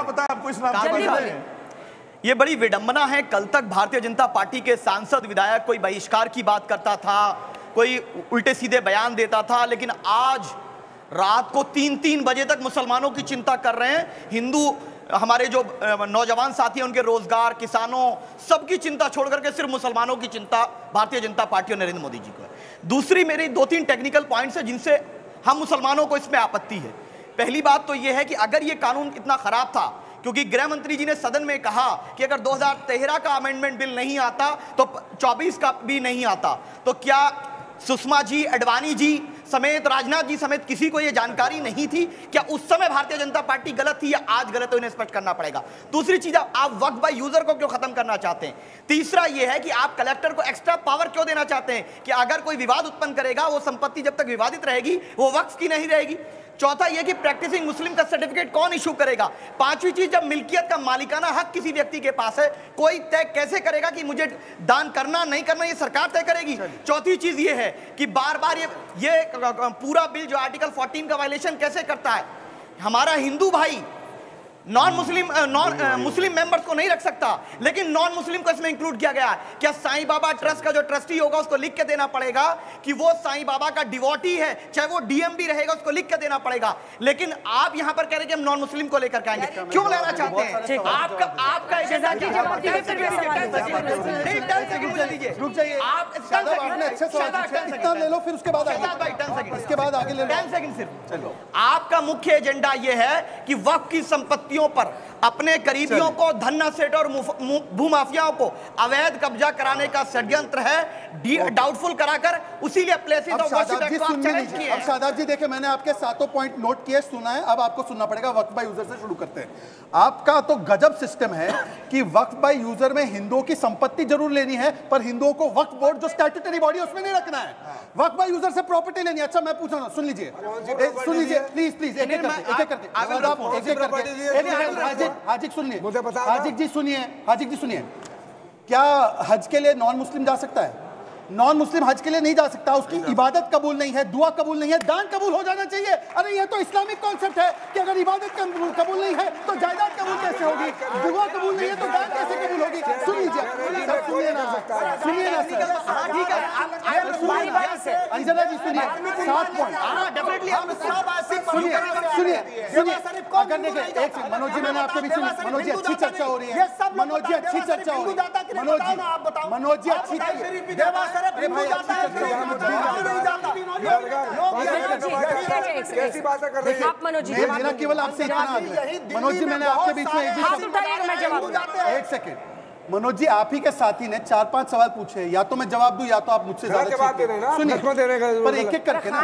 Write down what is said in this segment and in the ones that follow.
क्या पता आपको इस नाम से। ये बड़ी विडंबना है। कल तक भारतीय जनता पार्टी के सांसद विधायक कोई बहिष्कार की बात करता था, कोई उल्टे सीधे बयान देता था, लेकिन आज रात को 3-3 बजे तक मुसलमानों की चिंता कर रहे हैं। हिंदू हमारे जो नौजवान साथी हैं उनके रोजगार, किसानों, सबकी चिंता छोड़ करके सिर्फ मुसलमानों की चिंता भारतीय जनता पार्टी और नरेंद्र मोदी जी को है। दूसरी मेरी 2-3 टेक्निकल पॉइंट्स है जिनसे हम मुसलमानों को इसमें आपत्ति है। पहली बात तो यह है कि अगर यह कानून इतना खराब था, क्योंकि गृह मंत्री जी ने सदन में कहा कि अगर 2013 का अमेंडमेंट बिल नहीं आता तो 24 का भी नहीं आता, तो क्या सुषमा जी, अडवाणी जी समेत, राजनाथ जी समेत किसी को यह जानकारी नहीं थी? क्या उस समय भारतीय जनता पार्टी गलत थी या आज गलत है? इन्हें स्पष्ट करना पड़ेगा। दूसरी चीज, आप वक्फ बाय यूजर को क्यों खत्म करना चाहते हैं? तीसरा यह है कि आप कलेक्टर को एक्स्ट्रा पावर क्यों देना चाहते हैं कि अगर कोई विवाद उत्पन्न करेगा, वो संपत्ति जब तक विवादित रहेगी वो वक्फ की नहीं रहेगी। चौथा यह कि प्रैक्टिसिंग मुस्लिम का सर्टिफिकेट कौन इशू करेगा? पांचवी चीज, जब मिल्कियत का मालिकाना हक किसी व्यक्ति के पास है, कोई तय कैसे करेगा कि मुझे दान करना नहीं करना? ये सरकार तय करेगी। चौथी चीज ये है कि बार बार ये पूरा बिल जो आर्टिकल 14 का वायलेशन कैसे करता है? हमारा हिंदू भाई नॉन मुस्लिम मेंबर्स को नहीं रख सकता, लेकिन नॉन मुस्लिम को इसमें इंक्लूड किया गया। क्या साईं बाबा ट्रस्ट का जो ट्रस्टी होगा उसको लिख के देना पड़ेगा कि वो साईं बाबा का डिवोटी है, चाहे वो डीएम भी रहेगा, उसको लिख के देना पड़ेगा। लेकिन आप यहां पर कह रहे हैं कि हम नॉन मुस्लिम को लेकर आएंगे, क्यों लेना चाहते हैं? आपका एजेंडा ले लो, फिर उसके बाद आगे ले लो। 10 सेकंड सिर्फ। आपका मुख्य एजेंडा यह है कि वक्फ की संपत्ति पर अपने करीबियों को, धन्ना सेठ और भूमाफियाओं को अवैध कब्जा कराने का षड्यंत्र है, डाउटफुल कराकर उसीलिए प्लेसेस ऑफ वर्शिप एक्ट को चैलेंज किए। अब शादाब जी देखिए, मैंने आपके 7 पॉइंट नोट किए, सुना है, अब आपको सुनना पड़ेगा। वक्फ बाय यूजर से शुरू करते हैं। आपका तो गजब सिस्टम है कि वक्फ बाय यूजर में हिंदुओं की संपत्ति जरूर लेनी है, पर हिंदुओं को वक्फ बोर्ड जो स्टैट्यूटरी बॉडी है उसमें नहीं रखना है। वक्फ बाय यूजर से प्रॉपर्टी लेनी है। अच्छा मैं पूछ रहा हूं, सुन लीजिए प्लीज, एक एक करके हाजिक सुनिए, हाजिक जी सुनिए। क्या हज के लिए नॉन मुस्लिम जा सकता है? नॉन मुस्लिम हज के लिए नहीं जा सकता। उसकी इबादत कबूल नहीं है, दुआ कबूल नहीं है, दान कबूल हो जाना चाहिए। अरे ये तो इस्लामिक कॉन्सेप्ट है कि अगर इबादत कबूल नहीं है तो जायदाद कबूल कैसे होगी? दुआ कबूल नहीं है तो दान कैसे कबूल होगी? सुन लीजिए सर, सुनिए ना सर, अंजना जी सुनिए, 7 पॉइंट सुनिए। अगर देखिए एक सेकंड, मनोज जी मैंने आपके बीच में, मनोज जी अच्छी चर्चा हो रही है, मनोज जी अच्छी चर्चा हो रही है, मनोज जी अच्छी कैसी बातें कर रहे हैं आप? मनोज जी मेरा केवल आपसे इतना आग्रह। मनोज जी मैंने आपके बीच में एक सेकंड, मनोज जी आप ही के साथी ने 4-5 सवाल पूछे, या तो मैं जवाब दूं या तो आप मुझसे ज्यादा जवाब दे रहे हैं ना। सुनिए पर एक एक करके ना।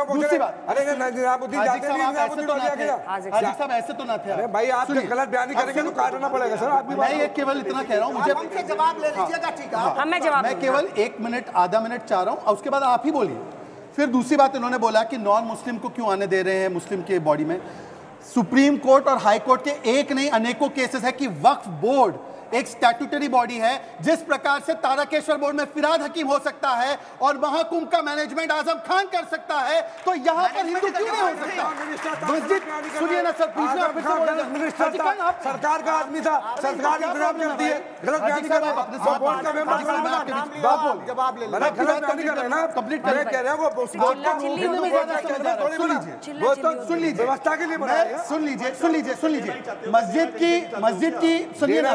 दूसरी बात, अरे हाजी साहब ऐसे तो ना थे भाई, आप गलत बयानी करेंगे तो काटना पड़ेगा सर। आप मैं ये केवल इतना कह रहा हूँ, मुझे जवाब ले लीजिएगा, ठीक है? मैं केवल 1 मिनट आधा मिनट चाह रहा हूँ, और उसके बाद आप ही बोलिए। फिर दूसरी बात इन्होंने बोला कि नॉन मुस्लिम को क्यों आने दे रहे हैं मुस्लिम के बॉडी में। सुप्रीम कोर्ट और हाई कोर्ट के एक नहीं अनेकों केसेस है कि वक्फ बोर्ड एक स्टैट्यूटरी बॉडी है। जिस प्रकार से तारकेश्वर बोर्ड में फिराद हकीम हो सकता है और महाकुंभ का मैनेजमेंट आजम खान कर सकता है, तो यहाँ पर हिंदू क्यों नहीं हो सकता? मस्जिद सुनिए ना सर, पूछना फिर से बोलेगा। सरकार का आदमी था, सरकार इंतजाम करती है, गलत बयानी कर रहे हैं। बोर्ड का मेंबर जवाब ले गलत बयानी कर रहे हैं ना, कंप्लीट कर रहे हैं। वो बोर्ड का सुन लीजिए, व्यवस्था के लिए बनाया है। सुन लीजिए मस्जिद की सुनिए ना,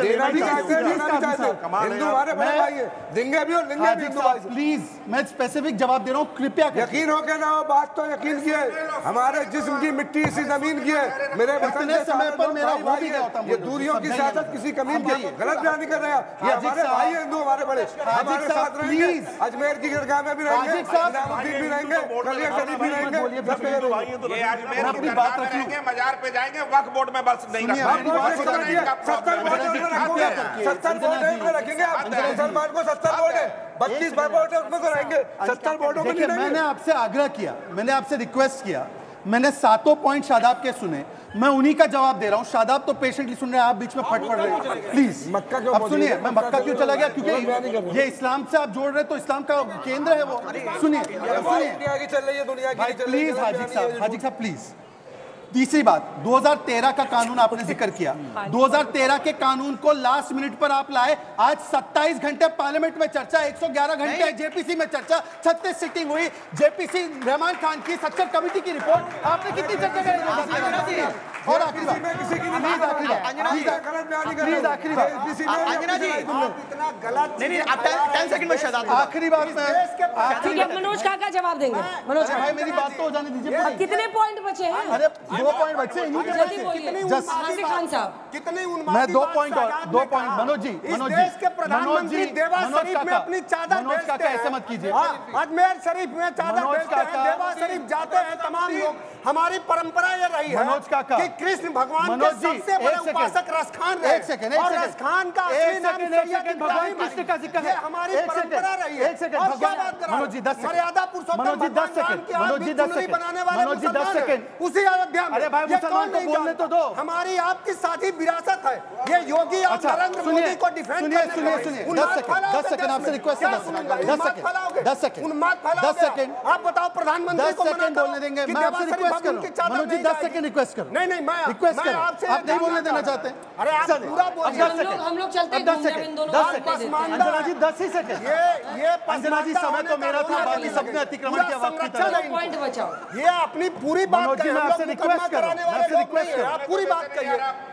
हिंदू हमारे बड़े भाई है, देंगे भी और लेंगे भी हिंदू भाई। प्लीज मैं स्पेसिफिक जवाब दे रहा हूँ, कृपया यकीन हो के ना, वो बात तो यकीन की है। हमारे जिस्म की मिट्टी इसी जमीन की है। मेरे इतने समय पर मेरा वो भी गया होता। ये दूरियों की सियासत किसी कमीन की गलत बयानी कर रहे हैं। ये हमारे भाई है हिंदू, हमारे बड़े, हमारे साथ रहेंगे। अजमेर की दरगाह में भी रहेंगे, निजामुद्दीन भी रहेंगे, कलिया शरीफ भी रहेंगे। अपनी बात रखेंगे, मजार पे जाएंगे, वक्फ बोर्ड में बस नहीं रखेंगे। 70 बोर्ड में रखेंगे आप। मुसलमान को 70 बोर्ड है, 32 बोर्ड है, उसमें तो रहेंगे। 70 बोर्डों में नहीं रहेंगे। मैंने आपसे आग्रह किया, मैंने आपसे रिक्वेस्ट किया, मैंने 7 पॉइंट शादाब के सुने, मैं उन्हीं का जवाब दे रहा हूँ। शादाब तो पेशेंटली सुन रहे हैं, आप बीच में फट पड़ रहे हैं। प्लीज मक्का क्यों? अब सुनिए, मैं मक्का क्यों चला गया, क्योंकि ये इस्लाम से आप जोड़ रहे हैं, तो इस्लाम का केंद्र है वो। सुनिए दुनिया की चल रही है, दुनिया की प्लीज, हाजिक साहब प्लीज। तीसरी बात, 2013 का कानून आपने जिक्र किया, 2013 के कानून को लास्ट मिनट पर आप लाए। आज 27 घंटे पार्लियामेंट में चर्चा, 111 घंटे जेपीसी में चर्चा, 36 सिटिंग हुई, जेपीसी रहमान खान की स्ट्रक्चर कमेटी की रिपोर्ट, आपने कितनी चर्चा करी? और आखिरी बात, प्लीज आखिरी बात, प्लीज आखिरी बात, अंजना जी इतना गलत नहीं 10 सेकंड में शहजाद आखिरी बात में ठीक है, मनोज काका जवाब देंगे। मनोज काका, भाई मेरी बात तो हो जाने दीजिए। अब कितने पॉइंट बचे हैं? अरे 2 पॉइंट बच्चे इन्हीं के जल्दी बच्चे। बोलिए। जस्ट हासिफ खान साहब, कितनी मैं 2 पॉइंट और 2 पॉइंट मनोज जी, इस देश के प्रधानमंत्री देवा शरीफ में अपनी चादर मनोज भेजते काका हैं। ऐसे मत कीजिए। अजमेर शरीफ में चादर मनोज भेजते हैं, काका, देवा शरीफ जाते हैं तमाम लोग। हमारी परंपरा ये रही है मनोज काका, कि कृष्ण भगवान के मनोज जी, सबसे बड़े एक सेकंड, उपासक रसखान रहे। एक सेकंड, और रसखान का असली नाम सैयद भगवान इब्राहिम कृष्ण का जिक्र ये है। हमारी एक परंपरा सेकंड, रही है। एक सेकंड, और क्या बात कर रहा मनोज जी 10 सेकंड, मर्यादा पुरुषोत्तम मनोज जी 10 भगवान राम सेकंड, के मनोज जी 10 चुनरी सेकंड, बनाने वाले मनोज जी 10 मुसलमान हैं। सेकंड। उसी अयोध्या में अरे भाई ये मुसलमान कौन को नहीं बोलने जानता? तो दो। हमारी आपकी साझी विरासत है। ये योगी और अच्छा, नरेंद्र सुनिए, मोदी को डिफेंड सुनिए, करने सुनिए, के सुनिए, लिए 10 सेकंड, 10 सेकंड आपसे रिक्वेस्ट है, 10 सेकंड, 10 सेकंड, उन्माद 10 सेकंड, आप बताओ प्रधानमंत्री 10 को मना सेकंड करो बोलने देंगे। कि मैं आपसे देवा रिक्वेस्ट शरीफ करूं, की चादर मनोज जी नहीं 10 जाएगी। सेकंड रिक्वेस्ट करो। नहीं नहीं, मैं रिक्वेस्ट मैं करो, आपसे आप नहीं बोलने देना चाहते? अरे आप चलिए, पूरा अब बोलिए। 10 सेकंड, हम लोग चलते अब 10 घूमने में सेकंड, इन दोनों 10 को सेकंड, दे देते हैं। अंजना जी 10 ही सेकंड। ये अंजना जी समय तो मेरा था, बाकी सबने अतिक्रमण किया वक्त की तरह। दो पॉइंट बचाओ। ये अपनी पूरी बात मनोज जी, करें, मैं हम आपसे लोग रिक्वेस्ट मुकदमा कर रहा हूं, कराने मैं वाले आपसे लोग रिक्वेस्ट नहीं हैं। कर रहा हूं। आप पूरी बात कहिए।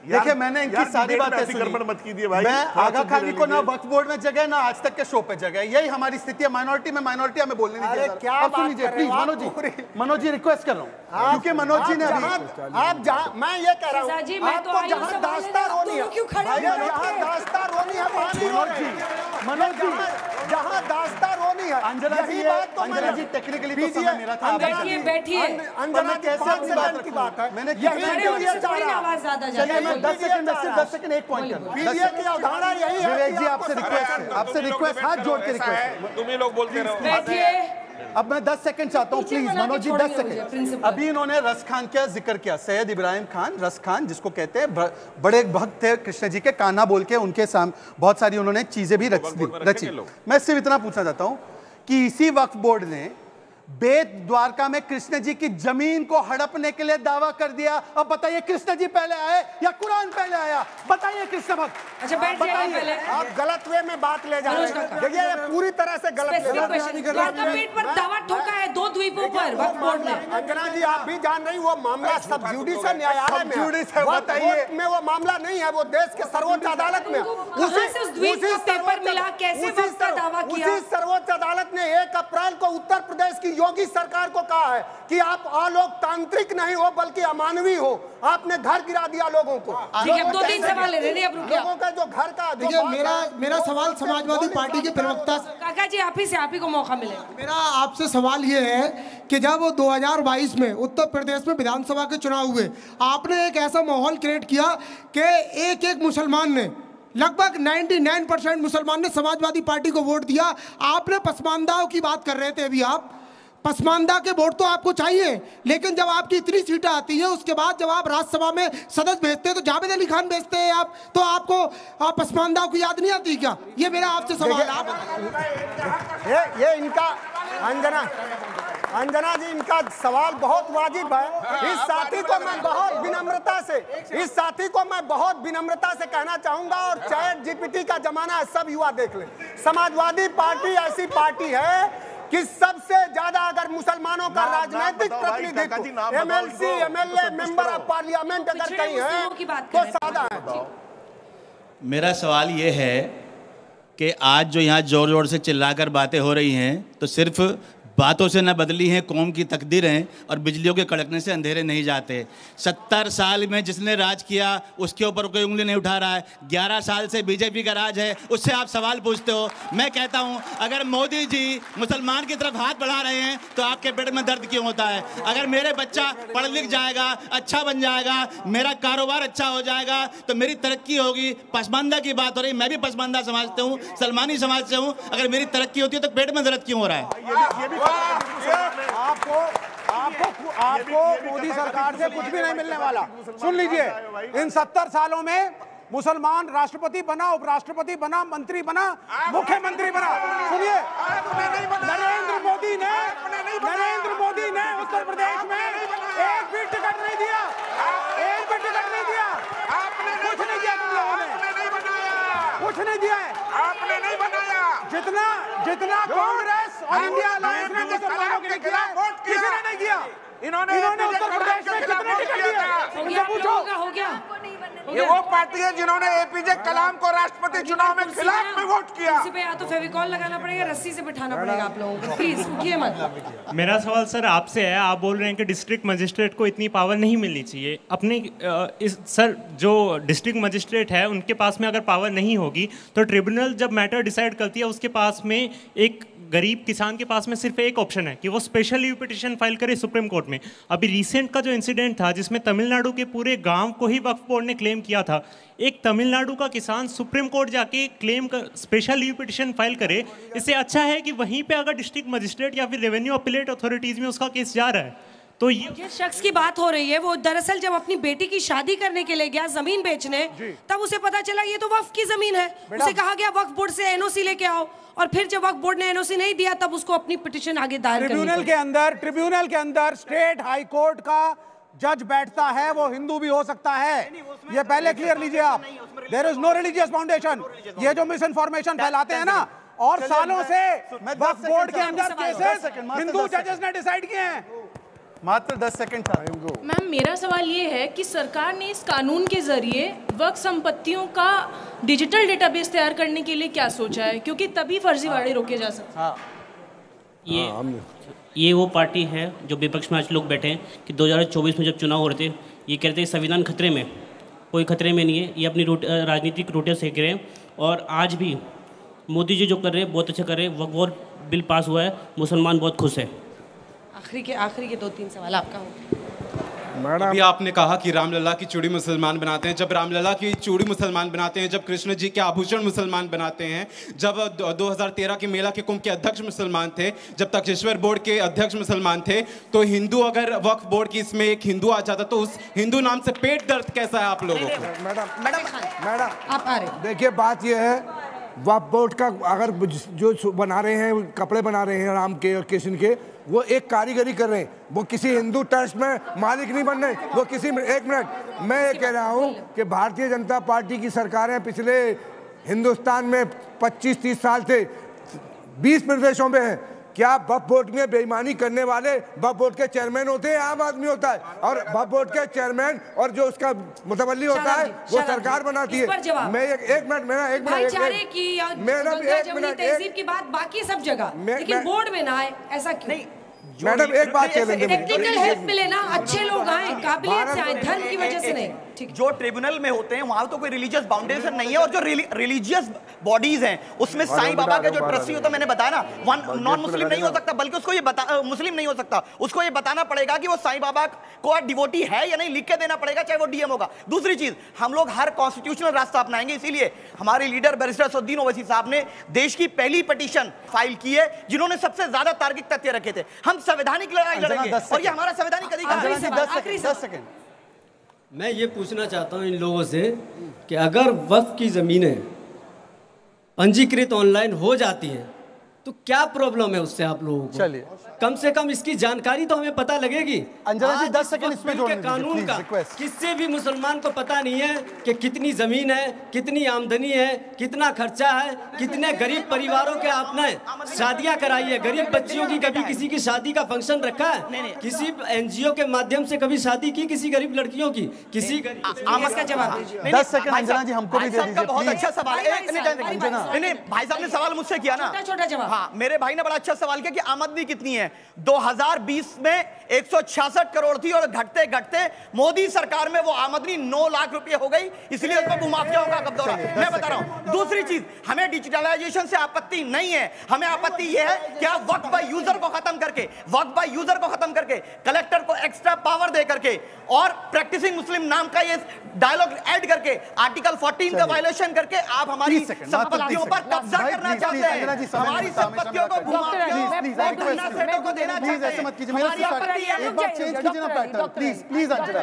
देखिए मैंने इनकी सारी बातें गड़बड़ मत कीजिए भाई। मैं थोड़ा आगा सुनते खानी को ना रहिए। वक्फ बोर्ड में जगह ना आज तक के शो पे जगह, यही हमारी स्थिति है। माइनॉरिटी में माइनॉरिटी हमें बोलने नहीं अरे दिया। क्या अब सुन बात लीजिए कर रहे प्लीज हो आप मनोज जी, पूरी? मनोज जी रिक्वेस्ट कर रहा हूँ, क्योंकि मनोज जी ने अभी आप जहाँ मैं ये कह रहा हूँ, शहजाद जी, मैं तो आपको आई हूं जहाँ सवाल दास्तां लेने, आप रोनी है, दोनों क्यों खड़े भाई, हो जहाँ जाते हैं? दास्तां रोनी है वहाँ नहीं हो रही। मनोज जी, जहाँ दास्तां रोनी है, अंजना जी, यही बात तो अंजना जी टेक्निकली तो समय मेरा था। आप बैठिए बैठिए। अंजना जी कैसे 5 अपनी बात सेकंड की बात है। मैंने यही खड़े होने से थोड़ी ना आवाज ज्यादा जाती चलिए मैं है। 10 सेकंड में सिर्फ 10 सेकंड एक पॉइंट कर पीडीए की अवधारणा यही है विवेक कि जी आपको आपसे रिक्वेस्ट है, आपसे रिक्वेस्ट, हाथ जोड़ के रिक्वेस्ट है। तुम ही लोग बोलते रहो। बैठिए। अब मैं 10 सेकंड चाहता हूँ पीछे प्लीज बना के मनोज जी, छोड़िए 10 मुझे, सेकंड। प्रिंसिपल। अभी इन्होंने रस खान का जिक्र किया, सैयद इब्राहिम खान, रस खान जिसको कहते हैं, बड़े भक्त थे कृष्ण जी के, कान्हा बोल के उनके सामने बहुत सारी उन्होंने चीजें भी रची। मैं सिर्फ इतना पूछना चाहता हूँ कि इसी वक्फ बोर्ड ने बेत द्वारका में कृष्ण जी की जमीन को हड़पने के लिए दावा कर दिया। अब बताइए कृष्ण जी पहले आए या कुरान पहले आया? बताइए कृष्ण भक्त। अच्छा बैठ जाइए पहले। आप गलत वे में बात ले जा रहे हैं। देखिए ये पूरी तरह से गलत ले जा रहे हैं। पेट पर दावा ठोका है 2 द्वीपों पर वक्फ बोर्ड ने। अंजना जी आप भी जान रही, वो मामला सब जुडिशल न्यायालय में जुडिस है, वक्फ बताइए। बोर्ड में वो मामला नहीं है, वो देश के सर्वोच्च अदालत में। कहां से उस द्वीप का पेपर मिला, कैसे वक्फ का दावा किया? उसी सर्वोच्च अदालत ने 1 अप्रैल को उत्तर प्रदेश की योगी सरकार को कहा है कि आप अलोकतांत्रिक नहीं हो बल्कि अमानवीय हो। आपने घर गिरा दिया लोगों को। ठीक है, 2-3 सवाल ले रहे हैं, अब रुकिए। लोगों का जो घर का देखिए मेरा सवाल समाजवादी पार्टी के प्रवक्ता काका जी आप ही को मौका मिलेगा। मेरा आपसे सवाल ये है कि जब 2022 में उत्तर प्रदेश में विधानसभा के चुनाव हुए, आपने एक ऐसा माहौल क्रिएट किया कि एक मुसलमान ने, लगभग 99% मुसलमान ने समाजवादी पार्टी को वोट दिया। आपने पसमानदाओं की बात कर रहे थे अभी, आप पसमानदा के वोट तो आपको चाहिए, लेकिन जब आपकी इतनी सीटें आती हैं उसके बाद जब आप राज्यसभा में सदस्य भेजते हैं तो जावेद अली खान भेजते हैं आप, तो आपको पसमानदाओं की याद नहीं आती क्या? ये मेरा आपसे सवाल है। ये इनका अंजना जी इनका सवाल बहुत वाजिब है। इस साथी को मैं बहुत विनम्रता से कहना चाहूंगा, और चैट जीपीटी का जमाना है, सब युवा देख लें। समाजवादी पार्टी ऐसी पार्टी है कि सबसे ज्यादा अगर मुसलमानों का राजनीतिक प्रतिनिधित्व MLC, MLA, member of parliament अगर कहीं है तो सादा है। मेरा सवाल ये है कि आज जो यहाँ जोर जोर से चिल्लाकर बातें हो रही हैं, तो सिर्फ बातों से न बदली हैं कौम की तकदीरें, और बिजलियों के कड़कने से अंधेरे नहीं जाते। 70 साल में जिसने राज किया उसके ऊपर कोई उंगली नहीं उठा रहा है। 11 साल से बीजेपी का राज है, उससे आप सवाल पूछते हो। मैं कहता हूं अगर मोदी जी मुसलमान की तरफ हाथ बढ़ा रहे हैं तो आपके पेट में दर्द क्यों होता है? अगर मेरे बच्चा पढ़ लिख जाएगा, अच्छा बन जाएगा, मेरा कारोबार अच्छा हो जाएगा तो मेरी तरक्की होगी। पसमानदा की बात हो रही, मैं भी पसमानदा समाज से हूँ, सलमानी समाज से हूँ। अगर मेरी तरक्की होती है तो पेट में दर्द क्यों हो रहा है? आपको मोदी सरकार से कुछ भी नहीं मिलने वाला। सुन लीजिए, इन 70 सालों में मुसलमान राष्ट्रपति बना, उपराष्ट्रपति बना, मंत्री बना, मुख्यमंत्री बना। सुनिए, नरेंद्र मोदी ने उत्तर प्रदेश में एक भी टिकट नहीं दिया, एक भी टिकट नहीं दिया। आपने कुछ नहीं किया तुम लोगों ने, आपने नहीं बनाया, कुछ नहीं दिया है। आपने नहीं बनाया। जितना कांग्रेस और इंडिया अलायंस ने मुसलमानों के लिए किया है, किसी ने नहीं किया। इन्होंने उत्तर प्रदेश में कितने टिकट दिए? उनसे पूछो। हो गया। ये वो पार्टी है जिन्होंने एपीजे कलाम को राष्ट्रपति चुनाव में खिलाफ में वोट किया। कुर्सी पे या तो फेविकॉल लगाना पड़ेगा, रस्सी से बिठाना पड़ेगा आप लोगों को। प्लीज उठिए मत। मेरा सवाल सर आपसे है, आप बोल रहे हैं कि डिस्ट्रिक्ट मजिस्ट्रेट को इतनी पावर नहीं मिलनी चाहिए। अपने सर जो डिस्ट्रिक्ट मजिस्ट्रेट है उनके पास में अगर पावर नहीं होगी तो ट्रिब्यूनल जब मैटर डिसाइड करती है उसके पास में एक गरीब किसान के पास में सिर्फ एक ऑप्शन है कि वो स्पेशल लीव पिटीशन फाइल करे सुप्रीम कोर्ट में। अभी रिसेंट का जो इंसिडेंट था जिसमें तमिलनाडु के पूरे गांव को ही वक्फ बोर्ड ने क्लेम किया था, एक तमिलनाडु का किसान सुप्रीम कोर्ट जाके क्लेम कर स्पेशल लीव पिटीशन फाइल करे, इससे अच्छा है कि वहीं पे अगर डिस्ट्रिक्ट मजिस्ट्रेट या फिर रेवेन्यू अपीलेट अथॉरिटीज में उसका केस जा रहा है तो ये जिस शख्स की बात हो रही है वो दरअसल जब अपनी बेटी की शादी करने के लिए गया जमीन बेचने, तब उसे पता चला ये तो वक्फ की जमीन है। उसे कहा गया वक्फ बोर्ड से एनओसी लेके आओ, और फिर जब वक्फ बोर्ड ने एनओसी नहीं दिया तब उसको अपनी पिटीशन आगे दायर करनी पड़ी। ट्रिब्यूनल के अंदर स्टेट हाई कोर्ट का जज बैठता है, वो हिंदू भी हो सकता है। ये पहले क्लियर लीजिए आप। There is no religious foundation. ये जो मिस इन्फॉर्मेशन फैलाते हैं ना, और सालों से वक्फ बोर्ड के अंदर केसेस हिंदू जजेस ने डिसाइड किए हैं। मात्र 10 सेकंड था। मैम मेरा सवाल ये है कि सरकार ने इस कानून के जरिए वक्फ संपत्तियों का डिजिटल डेटाबेस तैयार करने के लिए क्या सोचा है, क्योंकि तभी फर्जीवाड़े रोके जा सकते हैं। ये वो पार्टी है जो विपक्ष में आज लोग बैठे हैं कि 2024 में जब चुनाव हो रहे थे ये कहते हैं संविधान खतरे में, कोई खतरे में नहीं है। ये अपनी राजनीतिक रोटियाँ सेक रहे हैं, और आज भी मोदी जी जो कर रहे हैं बहुत अच्छा कर रहे हैं। वक्फ बोर्ड बिल पास हुआ है, मुसलमान बहुत खुश है। आखिरी के 2-3 सवाल आपका हो। अभी आपने कहा कि रामलला की चूड़ी मुसलमान बनाते हैं। जब रामलला की चूड़ी मुसलमान बनाते हैं, जब कृष्ण जी के आभूषण मुसलमान बनाते हैं, जब 2013 के मेला के कुंभ के अध्यक्ष मुसलमान थे, जब तक्षेश्वर बोर्ड के अध्यक्ष मुसलमान थे, तो हिंदू अगर वक्फ बोर्ड की इसमें एक हिंदू आ जाता तो उस हिंदू नाम से पेट दर्द कैसा है आप लोगों को? मैडम आप आ रहे। देखिए बात यह है, वक्फ बोर्ड का अगर जो बना रहे हैं कपड़े बना रहे हैं राम के और कृष्ण के, वो एक कारीगरी कर रहे हैं, वो किसी हिंदू ट्रस्ट में मालिक नहीं बन रहे। वो किसी एक मिनट मैं ये कह रहा हूँ कि भारतीय जनता पार्टी की सरकारें पिछले हिंदुस्तान में 25-30 साल से 20 प्रदेशों में हैं। क्या वक्फ बोर्ड में बेईमानी करने वाले वक्फ बोर्ड के चेयरमैन होते हैं, आम आदमी होता है? और वक्फ बोर्ड के चेयरमैन और जो उसका मुतवल्ली होता है वो सरकार बनाती है। मैं एक मिनट भाईचारे की या तहजीब की बात बाकी सब जगह, लेकिन बोर्ड में ना आए, ऐसा क्यों? मैडम एक बात कह लेंगे, टेक्निकल हेल्प मिले ना, अच्छे लोग आए, काबिलियत से आए, धन की वजह से नहीं। जो ट्रिब्यूनल में होते हैं वहां तो कोई रिलीजियस बाउंडेशन नहीं है, और जो रिलीजियस बॉडीज हैं उसमें साईं बाबा के जो ट्रस्टी होता है, मैंने बताया ना, वन नॉन मुस्लिम नहीं हो सकता, बल्कि उसको ये मुस्लिम नहीं हो सकता, उसको ये बताना पड़ेगा कि वो साईं बाबा को डिवोटी है या नहीं, लिख के देना पड़ेगा, चाहे वो डीएम होगा। दूसरी चीज, हम लोग हर कॉन्स्टिट्यूशनल रास्ता अपनाएंगे, इसीलिए हमारे लीडर बैरिस्टर असदुद्दीन ओवैसी साहब ने देश की पहली पिटीशन फाइल की है जिन्होंने सबसे ज्यादा तार्किक तथ्य रखे थे। हम संवैधानिक लड़ाई लड़ेंगे और ये हमारा संवैधानिक अधिकार है। 10 सेकंड। मैं ये पूछना चाहता हूँ इन लोगों से कि अगर वक्फ की ज़मीनें पंजीकृत ऑनलाइन हो जाती हैं तो क्या प्रॉब्लम है उससे आप लोगों को? चलिए, कम से कम इसकी जानकारी तो हमें पता लगेगी। अंजना जी 10 सेकंड इसमें जोड़ने दीजिए, कानून का किससे भी मुसलमान को पता नहीं है कि कितनी जमीन है, कितनी आमदनी है, कितना खर्चा है, कितने गरीब परिवारों के आपने शादियां कराई है, गरीब बच्चियों की कभी किसी की शादी का फंक्शन रखा है, किसी एनजीओ के माध्यम से कभी शादी की किसी गरीब लड़कियों की, किसी का जवाब 10 सेकंड अंजना जी हमको भी दे दीजिए। बहुत अच्छा सवाल है। नहीं, भाई साहब ने सवाल मुझसे किया ना, छोटा जवाब। हाँ, मेरे भाई ने बड़ा अच्छा सवाल किया कि आमदनी कितनी है। 2020 में 166 करोड़ थी और घटते घटते मोदी सरकार में वो आमदनी 9 लाख रुपए हो गई, इसलिए उस पर भूमाफियाओं का कब्जा हो रहा है। मैं बता रहा हूं। दूसरी चीज, हमें डिजिटलाइजेशन से आपत्ति नहीं है, हमें आपत्ति यह है कि आप वक्त बाय यूजर को खत्म करके कलेक्टर को एक्स्ट्रा पावर दे करके और प्रैक्टिसिंग मुस्लिम नाम का ये डायलॉग ऐड करके आर्टिकल 14 का वायलेशन करके आप हमारी संपत्तियों पर कब्जा करना चाहते हैं, हमारी संपत्तियों को प्लीज ऐसे मत कीजिए, मेरा एक बार चेंज कीजिए ना पैटर्न, प्लीज अंजना,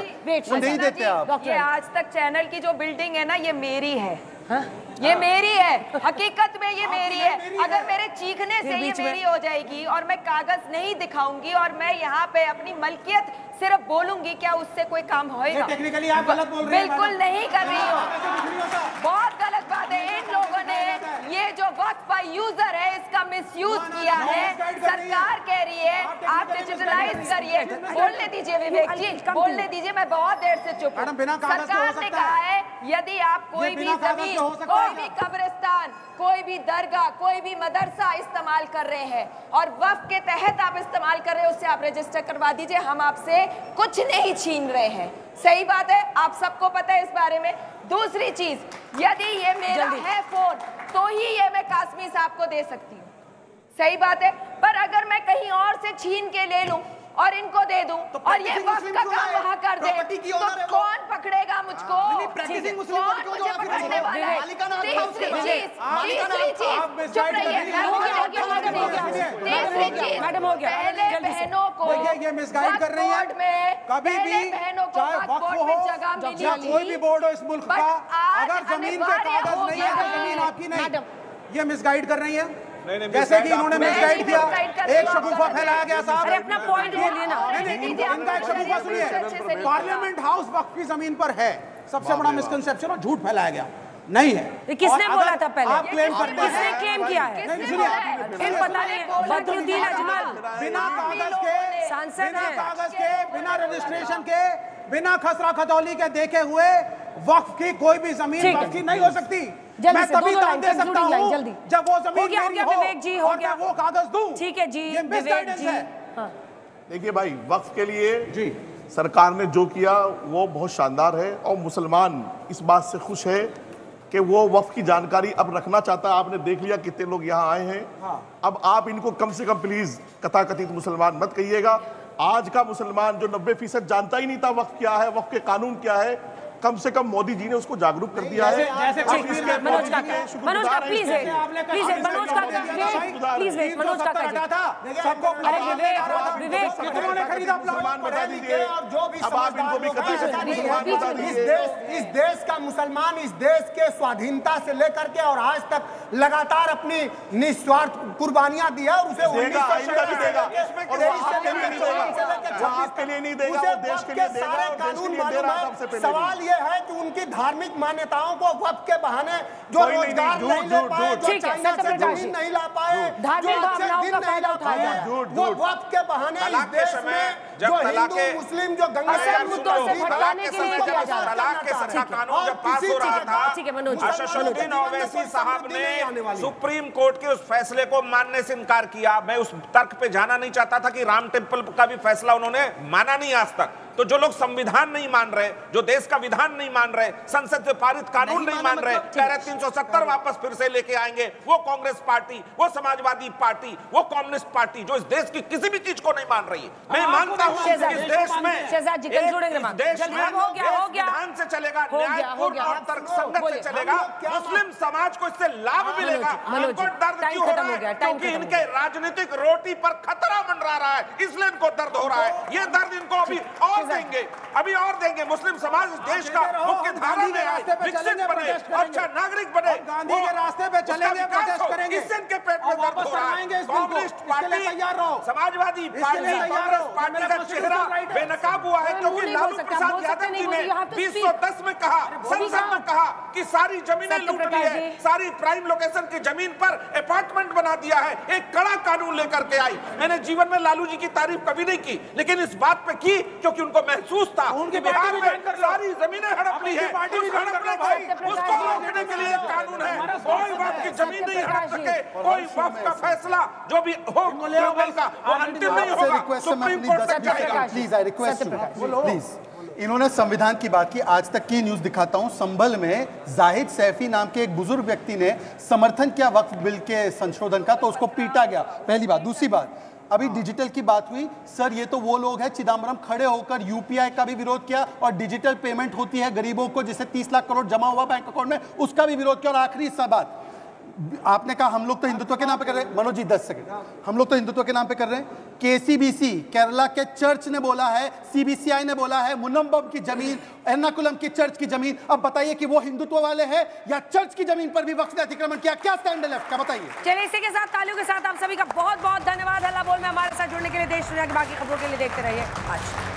नहीं देते आप। ये आज तक चैनल की जो बिल्डिंग है ना, ये मेरी है, ये मेरी है, हकीकत में ये मेरी है। अगर मेरे चीखने से ये मेरी हो जाएगी और मैं कागज नहीं दिखाऊंगी और मैं यहाँ पे अपनी मलकियत सिर्फ बोलूंगी, क्या उससे कोई काम होएगा? टेक्निकली आप गलत बोल रहे हैं। बिल्कुल नहीं कर रही हूँ, बहुत गलत बात है। इन लोगों ने ये जो वक्त का यूजर है इसका मिसयूज किया है। सरकार कह रही है आप डिजिटलाइज करिए। बोलने दीजिए विवेक जी, बोलने दीजिए, मैं बहुत देर से चुप हूँ। सरकार ने कहा है यदि आप कोई भी जमीन, कोई भी कब्रिस्तान, कोई भी दरगाह, कोई भी मदरसा इस्तेमाल कर रहे हैं और वक्फ के तहत आप इस्तेमाल कर रहे हैं, उससे आप रजिस्टर करवा दीजिए, हम आपसे कुछ नहीं छीन रहे हैं। सही बात है, आप सबको पता है इस बारे में। दूसरी चीज, यदि ये मेरा है फोन तो ही ये मैं कासमी साहब को दे सकती हूँ, सही बात है। पर अगर मैं कहीं और से छीन के ले लूं और इनको दे दूं और ये वक्त का काम वहां कर दे तो कौन पकड़ेगा मुझको? कौन मुझे पकड़ने वाला है? तीसरी चीज, चुप रहिए, तीसरी चीज, पहले बहनों को ये मिसगाइड कर रही है। कभी भी चाहे वक्फ हो या कोई भी बोर्ड हो इस मुल्क का, अगर जमीन के कागज नहीं है तो जमीन आपकी नहीं। ये मिसगाइड कर रही है जैसे कि इन्होंने मिसगाइड किया, एक शगुफा फैलाया गया साहब। अपना पॉइंट बोलिए ना। इनका एक शगुफा सुनिए, पार्लियामेंट हाउस वक्फ की जमीन पर है, सबसे बड़ा मिसकंसेप्शन और झूठ फैलाया गया, नहीं है। किसने बोला था पहले? आप क्लेम करते हैं, किसने क्लेम किया है? इन पता नहीं, बदरुद्दीन अजमल बिना कागज के, सांसद बिना कागज के, बिना रजिस्ट्रेशन के, बिना खसरा खतौली के देखे हुए वक्फ की कोई भी जमीन वक्फ की नहीं हो सकती। मैं तभी दाम दे सकता हूँ जब वो जमीन मेरी हो विवेक जी, हो गया, वो कागज दूं। ठीक है जी, ये मिसगाइडेंस है। देखिए भाई, वक्फ के लिए सरकार ने जो किया वो बहुत शानदार है और मुसलमान इस बात से खुश है कि वो वक्फ की जानकारी अब रखना चाहता है। आपने देख लिया कितने लोग यहाँ आए हैं। अब आप इनको कम से कम प्लीज कथाकथित मुसलमान मत कहिएगा। आज का मुसलमान जो 90% जानता ही नहीं था वक्फ क्या है, वक्फ के कानून क्या है, कम से कम मोदी जी ने उसको जागरूक कर दिया है। मनोज का प्लीज मनोज का सबको विवेक मुसलमान बता दीजिए। अब आप इनको भी बता दीजिए। इस देश का मुसलमान इस देश के स्वाधीनता से लेकर के और आज तक लगातार अपनी निस्वार्थ कुर्बानियां दी है और उसे सवाल ये है कि उनकी धार्मिक मान्यताओं को वक्फ के बहाने जो रोजगार नहीं ले पाए, जो चाइना से जमीन नहीं ला पाए, जो दिन नहीं ला पाए, वो वक्फ के बहाने इस देश में जो हिंदू मुस्लिम जो गंगा जब पास हो रहा था, अशशुद्दीन ओवैसी साहब ने सुप्रीम कोर्ट के उस फैसले को मानने से इनकार किया। मैं उस तर्क पे जाना नहीं चाहता था कि राम टेम्पल का भी फैसला उन्होंने माना नहीं आज तक। तो जो लोग संविधान नहीं मान रहे, जो देश का विधान नहीं मान रहे, संसद से पारित कानून नहीं मान रहे, कह रहे 370 वापस फिर से लेके आएंगे, वो कांग्रेस पार्टी, वो समाजवादी पार्टी, वो कम्युनिस्ट पार्टी जो इस देश की किसी भी चीज को नहीं मान रही है। मैं मानता हूँ इस देश में विधान से चलेगा, न्यायपूर्ण और तर्कसंगत से चलेगा, मुस्लिम समाज को इससे लाभ मिलेगा। हमको दर्द क्यों हो रहा है? क्योंकि इनके राजनीतिक रोटी पर खतरा मंडरा रहा है, इसलिए इनको दर्द हो रहा है। ये दर्द इनको अभी और देंगे, अभी और देंगे। मुस्लिम समाज देश का मुख्य धारा में आए, विकसित बने, अच्छा नागरिक बने, गांधी के रास्ते पे चलेंगे, प्रोटेस्ट करेंगे। इससे इनके पेट में दर्द हो रहा है। Communist party, Samajwadi party, Congress party का चेहरा बेनकाब हुआ है क्योंकि लालू प्रसाद यादव जी ने 2010 में कहा, संसद में कहा कि सारी जमीनें लूट ली है, सारी प्राइम लोकेशन की जमीन पर अपार्टमेंट बना दिया है। एक कड़ा कानून लेकर के आई। मैंने जीवन में लालू जी की तारीफ कभी नहीं की, लेकिन इस बात पे की क्योंकि उनको महसूस था उनके बिहार में सारी जमीनें हड़प ली है। उस हड़पने को, उसको रोकने के लिए कानून है। कोई वक्फ की जमीन नहीं हड़प सके, कोई वक्फ का फैसला जो भी हो ग्लोबल का वो अंतिम नहीं होगा, सुप्रीम कोर्ट तक जाएगा। Please I request you, please. इन्होंने संविधान की बात की। आज तक की न्यूज दिखाता हूं। संभल में जाहिद सैफी नाम के एक बुजुर्ग व्यक्ति ने समर्थन किया वक्फ बिल के संशोधन का, तो उसको पीटा गया। पहली बात। दूसरी बात, अभी डिजिटल की बात हुई। सर ये तो वो लोग हैं, चिदम्बरम खड़े होकर यूपीआई का भी विरोध किया और डिजिटल पेमेंट होती है गरीबों को, जिसे 30 लाख करोड़ जमा हुआ बैंक अकाउंट में, उसका भी विरोध किया। और आखिरी बात, आपने कहा हम लोग तो हिंदुत्व के नाम पे कर रहे हैं। मनोज जी 10 सेकंड, हम लोग तो हिंदुत्व के नाम पे कर रहे हैं। केसीबीसी केरला के चर्च ने बोला है, सीबीसीआई ने बोला है मुनम्बम की जमीन, एर्नाकुलम की चर्च की जमीन, अब बताइए कि वो हिंदुत्व वाले हैं या चर्च की जमीन पर भी वक्फ ने अतिक्रमण किया? क्या स्टैंड है लेफ्ट का, बताइए। चलिए इसी के साथ तालियों के साथ आप सभी का बहुत बहुत धन्यवाद हल्ला बोल में हमारे साथ जुड़ने के लिए। देश दुनिया की बाकी खबरों के लिए देखते रहिए आज।